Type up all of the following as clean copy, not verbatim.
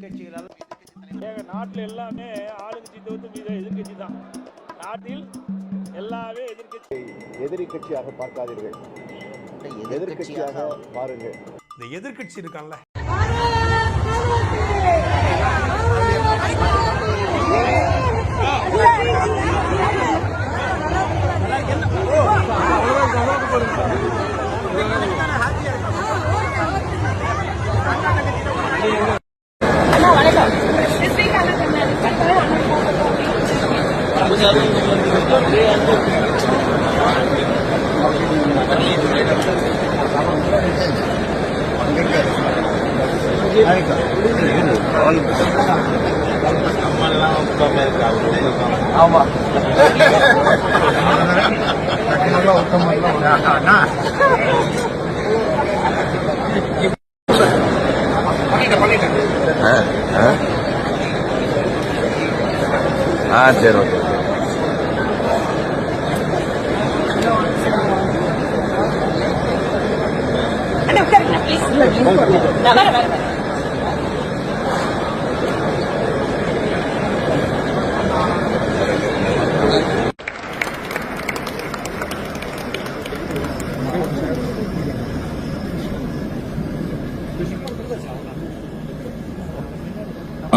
எதிர்கட்சிகளால் நாட்டில் எல்லாமே ஆளுங்கட்சி தவிர்த்து மீது எதிர்கட்சி தான். நாட்டில் எல்லாமே எதிரி கட்சியாக பார்க்காதீர்கள், எதிர்கட்சியாக பாருங்கள். இந்த எதிர்கட்சி இருக்கான்ல, சரி, ஓகே.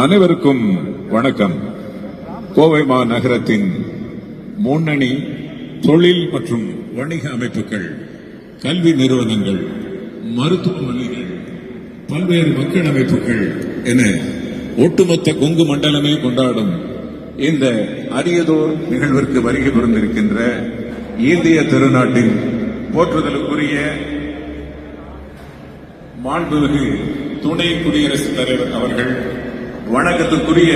அனைவருக்கும் வணக்கம். கோவை மாநகரத்தின் முன்னணி தொழில் மற்றும் வணிக அமைப்புகள், கல்வி நிறுவனங்கள், மருத்துவமனைகள், பல்வேறு மக்கள் அமைப்புகள் என ஒட்டுமொத்த கொங்கு மண்டலமே கொண்டாடும் இந்த அரியதோர் நிகழ்விற்கு வருகை புரிந்திருக்கின்ற இந்திய திருநாட்டின் போற்றுதலுக்குரிய மாண்புமிகு துணை குடியரசுத் தலைவர் அவர்கள், வணக்கத்துக்குரிய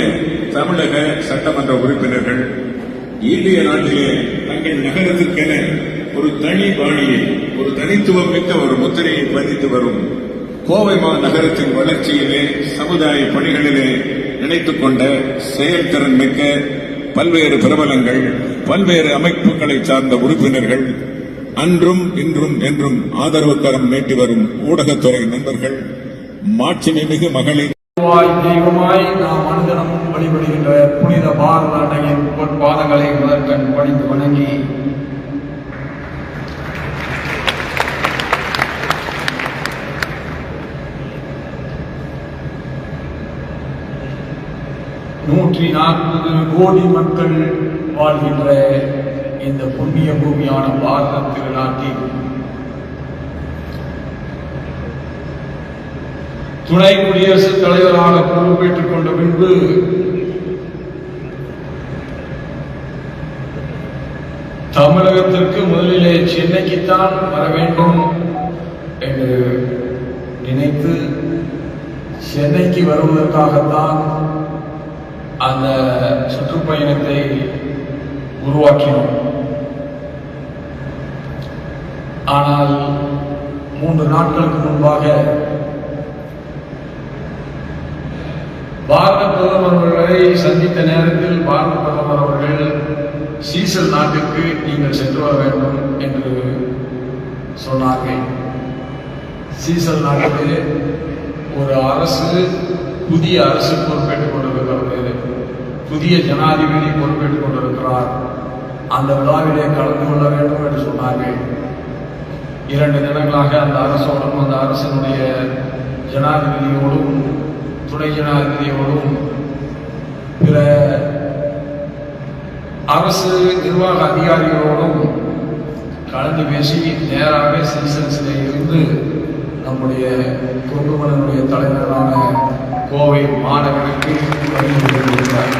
தமிழக சட்டமன்ற உறுப்பினர்கள், இந்திய நாட்டிலே தங்கள் நகரத்திற்கென ஒரு தனி பாணியை, ஒரு தனித்துவம் மிக்க ஒரு முத்திரையை பதித்து வரும் கோவை மாநகரத்தின் வளர்ச்சியிலே, சமுதாய பணிகளிலே நினைத்துக் கொண்ட செயல்திறன் மிக்க பல்வேறு பிரபலங்கள், பல்வேறு அமைப்புகளை சார்ந்த உறுப்பினர்கள், அன்றும் இன்றும் என்றும் ஆதரவு கரம் நீட்டி வரும் ஊடகத்துறை நண்பர்கள், மாட்சிமிகு மகளிர் தெய்வமாய் நாம் அனுதினமும் வழிபடுகின்ற புனித பாரத அன்னையின் பொற்பாதங்களை முதற்கண் பணிந்து வணங்கி, $140 கோடி மக்கள் வாழ்கின்ற இந்த புண்ணிய பூமியான பாரத திருநாட்டில் துணை குடியரசுத் தலைவராக பொறுப்பேற்றுக் கொண்ட பின்பு தமிழகத்திற்கு முதலிலே சென்னைக்குத்தான் வர வேண்டும் என்று நினைத்து சென்னைக்கு வருவதற்காகத்தான் அந்த சுற்றுப்பயணத்தை உருவாக்கினோம். ஆனால் 3 நாட்களுக்கு முன்பாக பாரத பிரதமர் அவர்களை சந்தித்த நேரத்தில் பாரத பிரதமர் அவர்கள் சீசல் நாட்டுக்கு நீங்கள் சென்று வர வேண்டும் என்று சொன்னார்கள். சீசல் நாட்டிலே ஒரு அரசு, புதிய அரசு பொறுப்பேற்றுக் கொண்டிருக்கிறது. புதிய ஜனாதிபதி பொறுப்பேற்றுக் கொண்டிருக்கிறார். அந்த விழாவிலே கலந்து கொள்ள வேண்டும் என்று சொன்னார்கள். 2 தினங்களாக அந்த அரசோடும், அந்த அரசினுடைய ஜனாதிபதியோடும், துணை ஜனாதிபதியோடும், பிற அரசு நிர்வாக அதிகாரிகளோடும் கலந்து பேசி நேராக சீசன்ஸிலே இருந்து நம்முடைய கொங்குமலனுடைய தலைநகரான கோவை மாநகருக்கு வருகிறார்.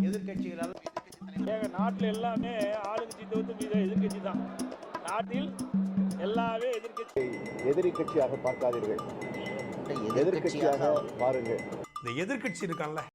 எதிர்கட்சிகளால் நாட்டில் எல்லாமே ஆளுங்கட்சி தவிர்த்து மீது எதிர்கட்சி தான். நாட்டில் எல்லாமே எதிரி கட்சியாக பார்க்காதீர்கள், எதிர்கட்சியாக பாருங்கள். இந்த எதிர்கட்சி இருக்கான்ல,